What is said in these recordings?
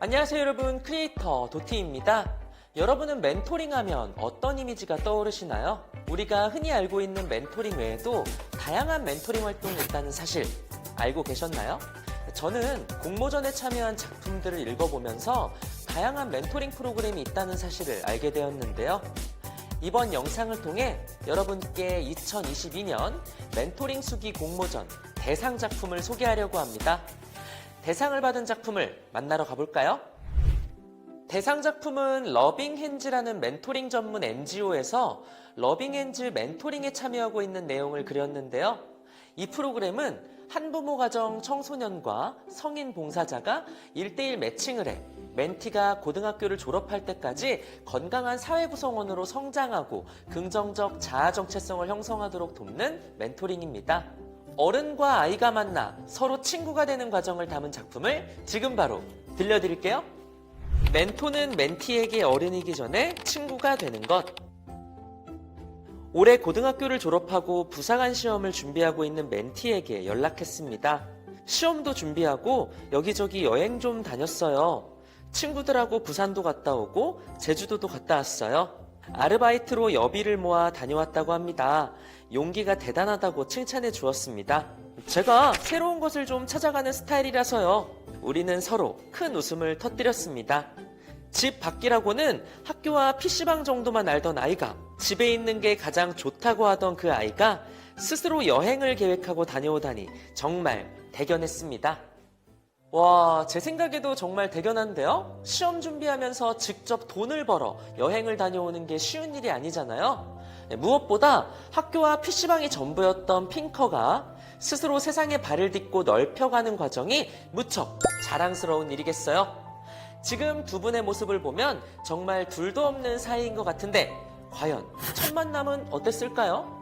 안녕하세요 여러분, 크리에이터 도티입니다. 여러분은 멘토링하면 어떤 이미지가 떠오르시나요? 우리가 흔히 알고 있는 멘토링 외에도 다양한 멘토링 활동이 있다는 사실 알고 계셨나요? 저는 공모전에 참여한 작품들을 읽어보면서 다양한 멘토링 프로그램이 있다는 사실을 알게 되었는데요. 이번 영상을 통해 여러분께 2022년 멘토링 수기 공모전 대상 작품을 소개하려고 합니다. 대상을 받은 작품을 만나러 가볼까요? 대상 작품은 러빙핸즈라는 멘토링 전문 NGO에서 러빙핸즈 멘토링에 참여하고 있는 내용을 그렸는데요. 이 프로그램은 한부모 가정 청소년과 성인 봉사자가 1대1 매칭을 해 멘티가 고등학교를 졸업할 때까지 건강한 사회 구성원으로 성장하고 긍정적 자아 정체성을 형성하도록 돕는 멘토링입니다. 어른과 아이가 만나 서로 친구가 되는 과정을 담은 작품을 지금 바로 들려드릴게요. 멘토는 멘티에게 어른이기 전에 친구가 되는 것. 올해 고등학교를 졸업하고 부사관 시험을 준비하고 있는 멘티에게 연락했습니다. 시험도 준비하고 여기저기 여행 좀 다녔어요. 친구들하고 부산도 갔다 오고 제주도도 갔다 왔어요. 아르바이트로 여비를 모아 다녀왔다고 합니다. 용기가 대단하다고 칭찬해 주었습니다. 제가 새로운 것을 좀 찾아가는 스타일이라서요. 우리는 서로 큰 웃음을 터뜨렸습니다. 집 밖이라고는 학교와 PC방 정도만 알던 아이가 집에 있는 게 가장 좋다고 하던 그 아이가 스스로 여행을 계획하고 다녀오다니 정말 대견했습니다. 와, 제 생각에도 정말 대견한데요? 시험 준비하면서 직접 돈을 벌어 여행을 다녀오는 게 쉬운 일이 아니잖아요? 무엇보다 학교와 PC방이 전부였던 핑커가 스스로 세상에 발을 딛고 넓혀가는 과정이 무척 자랑스러운 일이겠어요? 지금 두 분의 모습을 보면 정말 둘도 없는 사이인 것 같은데 과연 첫 만남은 어땠을까요?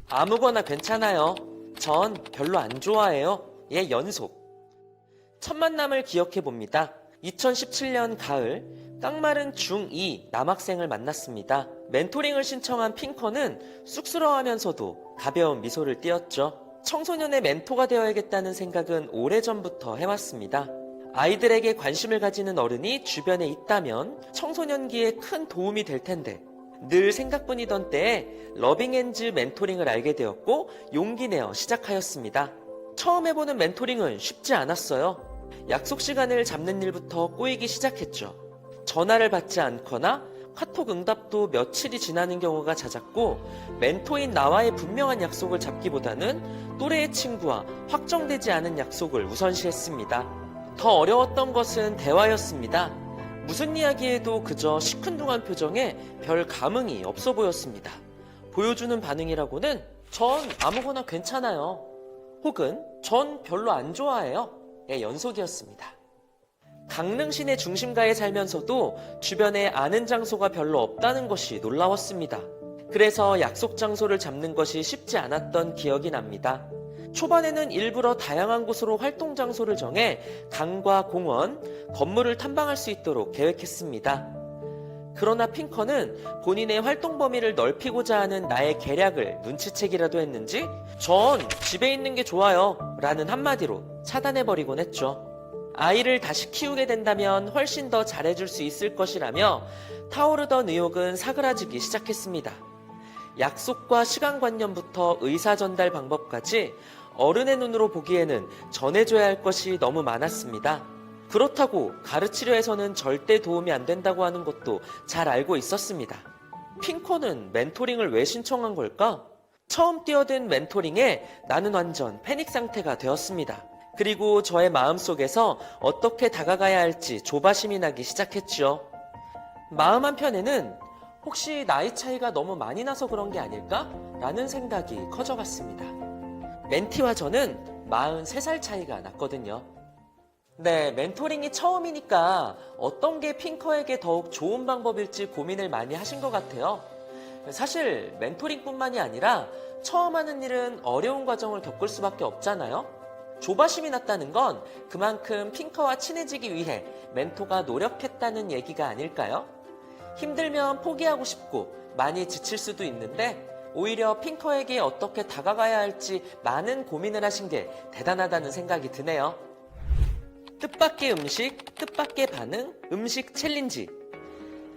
아무거나 괜찮아요. 전 별로 안 좋아해요. 의 연속. 첫 만남을 기억해봅니다. 2017년 가을 깡마른 중2 남학생을 만났습니다. 멘토링을 신청한 핑커는 쑥스러워하면서도 가벼운 미소를 띄었죠. 청소년의 멘토가 되어야겠다는 생각은 오래전부터 해왔습니다. 아이들에게 관심을 가지는 어른이 주변에 있다면 청소년기에 큰 도움이 될 텐데 늘 생각뿐이던 때에 러빙핸즈 멘토링을 알게 되었고 용기 내어 시작하였습니다. 처음 해보는 멘토링은 쉽지 않았어요. 약속 시간을 잡는 일부터 꼬이기 시작했죠. 전화를 받지 않거나 카톡 응답도 며칠이 지나는 경우가 잦았고 멘토인 나와의 분명한 약속을 잡기보다는 또래의 친구와 확정되지 않은 약속을 우선시했습니다. 더 어려웠던 것은 대화였습니다. 무슨 이야기해도 그저 시큰둥한 표정에 별 감흥이 없어 보였습니다. 보여주는 반응이라고는 전 아무거나 괜찮아요. 혹은 전 별로 안 좋아해요. 의 연속이었습니다. 강릉 시내 중심가에 살면서도 주변에 아는 장소가 별로 없다는 것이 놀라웠습니다. 그래서 약속 장소를 잡는 것이 쉽지 않았던 기억이 납니다. 초반에는 일부러 다양한 곳으로 활동 장소를 정해 강과 공원, 건물을 탐방할 수 있도록 계획했습니다. 그러나 핑커는 본인의 활동 범위를 넓히고자 하는 나의 계략을 눈치채기라도 했는지 전 집에 있는 게 좋아요 라는 한마디로 차단해버리곤 했죠. 아이를 다시 키우게 된다면 훨씬 더 잘해줄 수 있을 것이라며 타오르던 의욕은 사그라지기 시작했습니다. 약속과 시간관념부터 의사전달 방법까지 어른의 눈으로 보기에는 전해줘야 할 것이 너무 많았습니다. 그렇다고 가르치려 해서는 절대 도움이 안 된다고 하는 것도 잘 알고 있었습니다. 핑커는 멘토링을 왜 신청한 걸까? 처음 뛰어든 멘토링에 나는 완전 패닉 상태가 되었습니다. 그리고 저의 마음속에서 어떻게 다가가야 할지 조바심이 나기 시작했죠. 마음 한편에는 혹시 나이 차이가 너무 많이 나서 그런 게 아닐까? 라는 생각이 커져갔습니다. 멘티와 저는 43살 차이가 났거든요. 네, 멘토링이 처음이니까 어떤 게 핑커에게 더욱 좋은 방법일지 고민을 많이 하신 것 같아요. 사실 멘토링뿐만이 아니라 처음 하는 일은 어려운 과정을 겪을 수밖에 없잖아요. 조바심이 났다는 건 그만큼 핑커와 친해지기 위해 멘토가 노력했다는 얘기가 아닐까요? 힘들면 포기하고 싶고 많이 지칠 수도 있는데 오히려 핑커에게 어떻게 다가가야 할지 많은 고민을 하신 게 대단하다는 생각이 드네요. 뜻밖의 음식, 뜻밖의 반응, 음식 챌린지.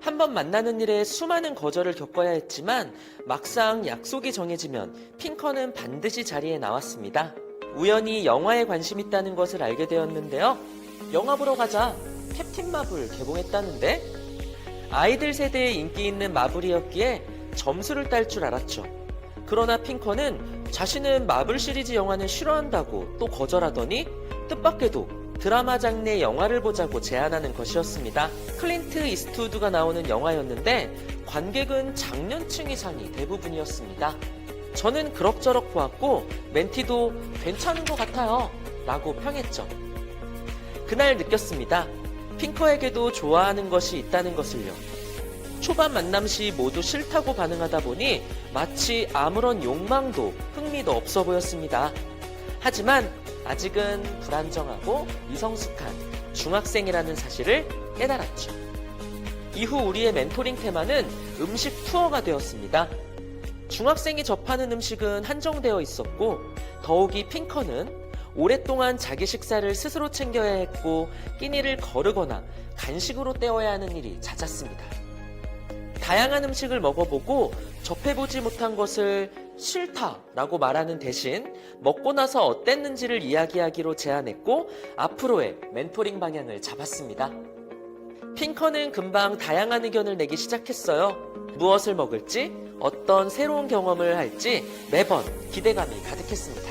한 번 만나는 일에 수많은 거절을 겪어야 했지만 막상 약속이 정해지면 핑커는 반드시 자리에 나왔습니다. 우연히 영화에 관심 있다는 것을 알게 되었는데요. 영화 보러 가자. 캡틴 마블 개봉했다는데? 아이들 세대에 인기 있는 마블이었기에 점수를 딸 줄 알았죠. 그러나 핑커는 자신은 마블 시리즈 영화는 싫어한다고 또 거절하더니 뜻밖에도 드라마 장르의 영화를 보자고 제안하는 것이었습니다. 클린트 이스트우드가 나오는 영화였는데 관객은 장년층 이상이 대부분이었습니다. 저는 그럭저럭 보았고 멘티도 괜찮은 것 같아요 라고 평했죠. 그날 느꼈습니다. 핑커에게도 좋아하는 것이 있다는 것을요. 초반 만남 시 모두 싫다고 반응하다 보니 마치 아무런 욕망도 흥미도 없어 보였습니다. 하지만 아직은 불안정하고 미성숙한 중학생이라는 사실을 깨달았죠. 이후 우리의 멘토링 테마는 음식 투어가 되었습니다. 중학생이 접하는 음식은 한정되어 있었고 더욱이 핑커는 오랫동안 자기 식사를 스스로 챙겨야 했고 끼니를 거르거나 간식으로 때워야 하는 일이 잦았습니다. 다양한 음식을 먹어보고 접해보지 못한 것을 싫다라고 말하는 대신 먹고 나서 어땠는지를 이야기하기로 제안했고 앞으로의 멘토링 방향을 잡았습니다. 핑커는 금방 다양한 의견을 내기 시작했어요. 무엇을 먹을지, 어떤 새로운 경험을 할지 매번 기대감이 가득했습니다.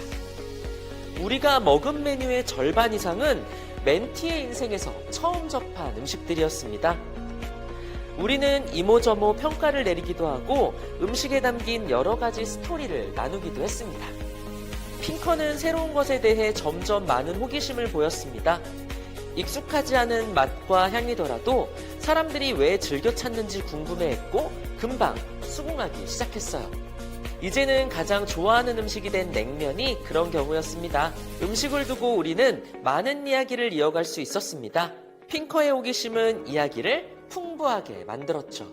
우리가 먹은 메뉴의 절반 이상은 멘티의 인생에서 처음 접한 음식들이었습니다. 우리는 이모저모 평가를 내리기도 하고 음식에 담긴 여러 가지 스토리를 나누기도 했습니다. 핑커는 새로운 것에 대해 점점 많은 호기심을 보였습니다. 익숙하지 않은 맛과 향이더라도 사람들이 왜 즐겨 찾는지 궁금해했고 금방 수긍하기 시작했어요. 이제는 가장 좋아하는 음식이 된 냉면이 그런 경우였습니다. 음식을 두고 우리는 많은 이야기를 이어갈 수 있었습니다. 핑커의 호기심은 이야기를 풍부하게 만들었죠.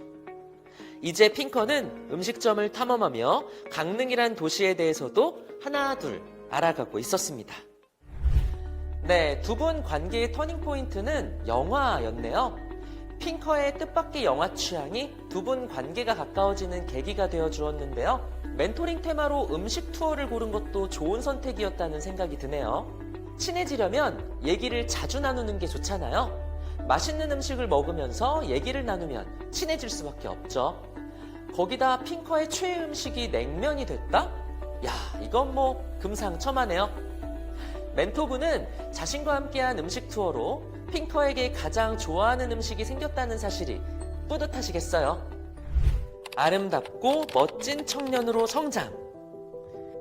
이제 핑커는 음식점을 탐험하며 강릉이란 도시에 대해서도 하나둘 알아가고 있었습니다. 네, 두 분 관계의 터닝포인트는 영화였네요. 핑커의 뜻밖의 영화 취향이 두 분 관계가 가까워지는 계기가 되어 주었는데요. 멘토링 테마로 음식 투어를 고른 것도 좋은 선택이었다는 생각이 드네요. 친해지려면 얘기를 자주 나누는 게 좋잖아요. 맛있는 음식을 먹으면서 얘기를 나누면 친해질 수밖에 없죠. 거기다 핑커의 최애 음식이 냉면이 됐다? 야, 이건 뭐 금상첨화네요. 멘토분은 자신과 함께한 음식 투어로 핑커에게 가장 좋아하는 음식이 생겼다는 사실이 뿌듯하시겠어요. 아름답고 멋진 청년으로 성장.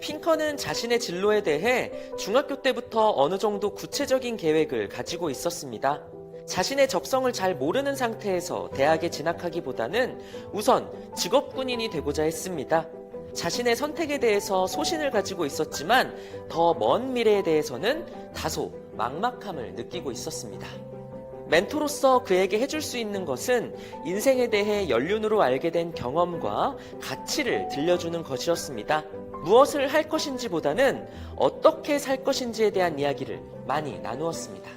핑커는 자신의 진로에 대해 중학교 때부터 어느 정도 구체적인 계획을 가지고 있었습니다. 자신의 적성을 잘 모르는 상태에서 대학에 진학하기보다는 우선 직업군인이 되고자 했습니다. 자신의 선택에 대해서 소신을 가지고 있었지만 더 먼 미래에 대해서는 다소 막막함을 느끼고 있었습니다. 멘토로서 그에게 해줄 수 있는 것은 인생에 대해 연륜으로 알게 된 경험과 가치를 들려주는 것이었습니다. 무엇을 할 것인지보다는 어떻게 살 것인지에 대한 이야기를 많이 나누었습니다.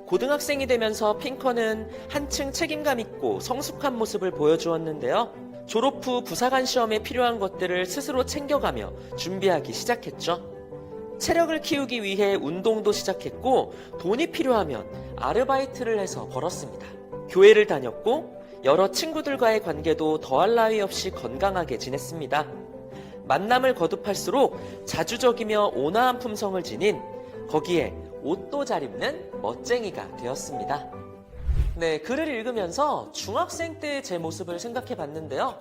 고등학생이 되면서 핑커는 한층 책임감 있고 성숙한 모습을 보여주었는데요. 졸업 후 부사관 시험에 필요한 것들을 스스로 챙겨가며 준비하기 시작했죠. 체력을 키우기 위해 운동도 시작했고 돈이 필요하면 아르바이트를 해서 벌었습니다. 교회를 다녔고 여러 친구들과의 관계도 더할 나위 없이 건강하게 지냈습니다. 만남을 거듭할수록 자주적이며 온화한 품성을 지닌 거기에 옷도 잘 입는 멋쟁이가 되었습니다. 네, 글을 읽으면서 중학생 때 제 모습을 생각해 봤는데요.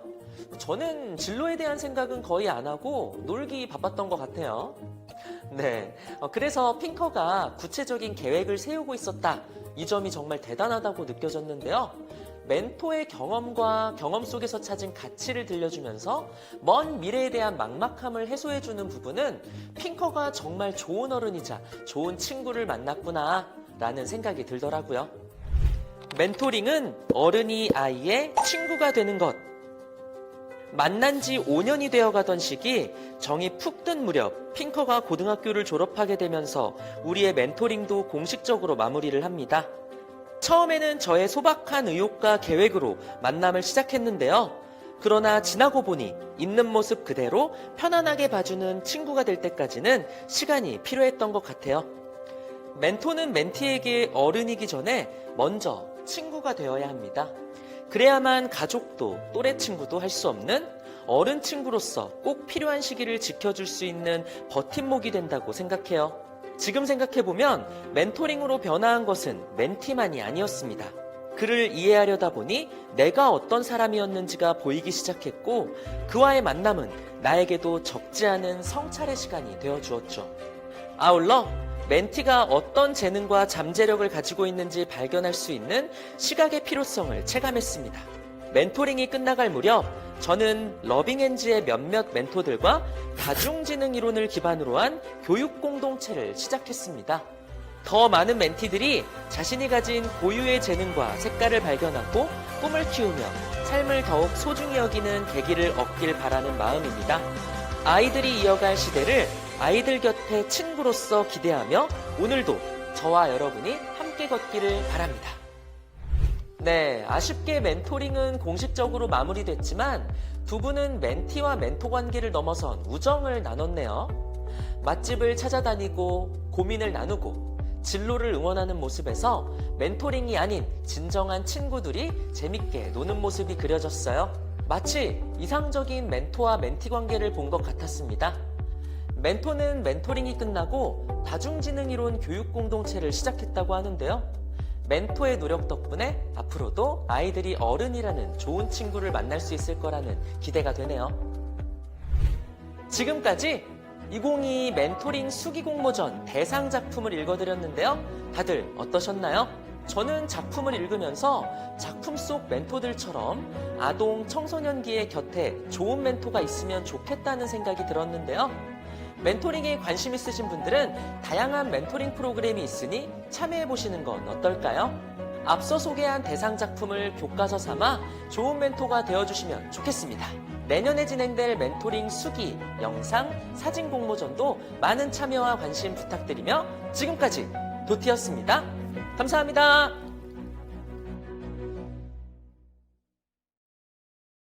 저는 진로에 대한 생각은 거의 안 하고 놀기 바빴던 것 같아요. 네, 그래서 핑커가 구체적인 계획을 세우고 있었다. 이 점이 정말 대단하다고 느껴졌는데요. 멘토의 경험과 경험 속에서 찾은 가치를 들려주면서 먼 미래에 대한 막막함을 해소해주는 부분은 핑커가 정말 좋은 어른이자 좋은 친구를 만났구나 라는 생각이 들더라고요. 멘토링은 어른이 아이의 친구가 되는 것. 만난 지 5년이 되어 가던 시기 정이 푹 든 무렵 핑커가 고등학교를 졸업하게 되면서 우리의 멘토링도 공식적으로 마무리를 합니다. 처음에는 저의 소박한 의욕과 계획으로 만남을 시작했는데요. 그러나 지나고 보니 있는 모습 그대로 편안하게 봐주는 친구가 될 때까지는 시간이 필요했던 것 같아요. 멘토는 멘티에게 어른이기 전에 먼저 친구가 되어야 합니다. 그래야만 가족도 또래 친구도 할 수 없는 어른 친구로서 꼭 필요한 시기를 지켜줄 수 있는 버팀목이 된다고 생각해요. 지금 생각해보면 멘토링으로 변화한 것은 멘티만이 아니었습니다. 그를 이해하려다 보니 내가 어떤 사람이었는지가 보이기 시작했고 그와의 만남은 나에게도 적지 않은 성찰의 시간이 되어주었죠. 아울러 멘티가 어떤 재능과 잠재력을 가지고 있는지 발견할 수 있는 시각의 필요성을 체감했습니다. 멘토링이 끝나갈 무렵 저는 러빙엔지의 몇몇 멘토들과 다중지능 이론을 기반으로 한 교육 공동체를 시작했습니다. 더 많은 멘티들이 자신이 가진 고유의 재능과 색깔을 발견하고 꿈을 키우며 삶을 더욱 소중히 여기는 계기를 얻길 바라는 마음입니다. 아이들이 이어갈 시대를 아이들 곁에 친구로서 기대하며 오늘도 저와 여러분이 함께 걷기를 바랍니다. 네, 아쉽게 멘토링은 공식적으로 마무리됐지만 두 분은 멘티와 멘토 관계를 넘어선 우정을 나눴네요. 맛집을 찾아다니고 고민을 나누고 진로를 응원하는 모습에서 멘토링이 아닌 진정한 친구들이 재밌게 노는 모습이 그려졌어요. 마치 이상적인 멘토와 멘티 관계를 본 것 같았습니다. 멘토는 멘토링이 끝나고 다중지능 이론 교육 공동체를 시작했다고 하는데요. 멘토의 노력 덕분에 앞으로도 아이들이 어른이라는 좋은 친구를 만날 수 있을 거라는 기대가 되네요. 지금까지 2022 멘토링 수기 공모전 대상 작품을 읽어드렸는데요. 다들 어떠셨나요? 저는 작품을 읽으면서 작품 속 멘토들처럼 아동 청소년기의 곁에 좋은 멘토가 있으면 좋겠다는 생각이 들었는데요. 멘토링에 관심 있으신 분들은 다양한 멘토링 프로그램이 있으니 참여해보시는 건 어떨까요? 앞서 소개한 대상 작품을 교과서 삼아 좋은 멘토가 되어주시면 좋겠습니다. 내년에 진행될 멘토링 수기, 영상, 사진 공모전도 많은 참여와 관심 부탁드리며 지금까지 도티였습니다. 감사합니다.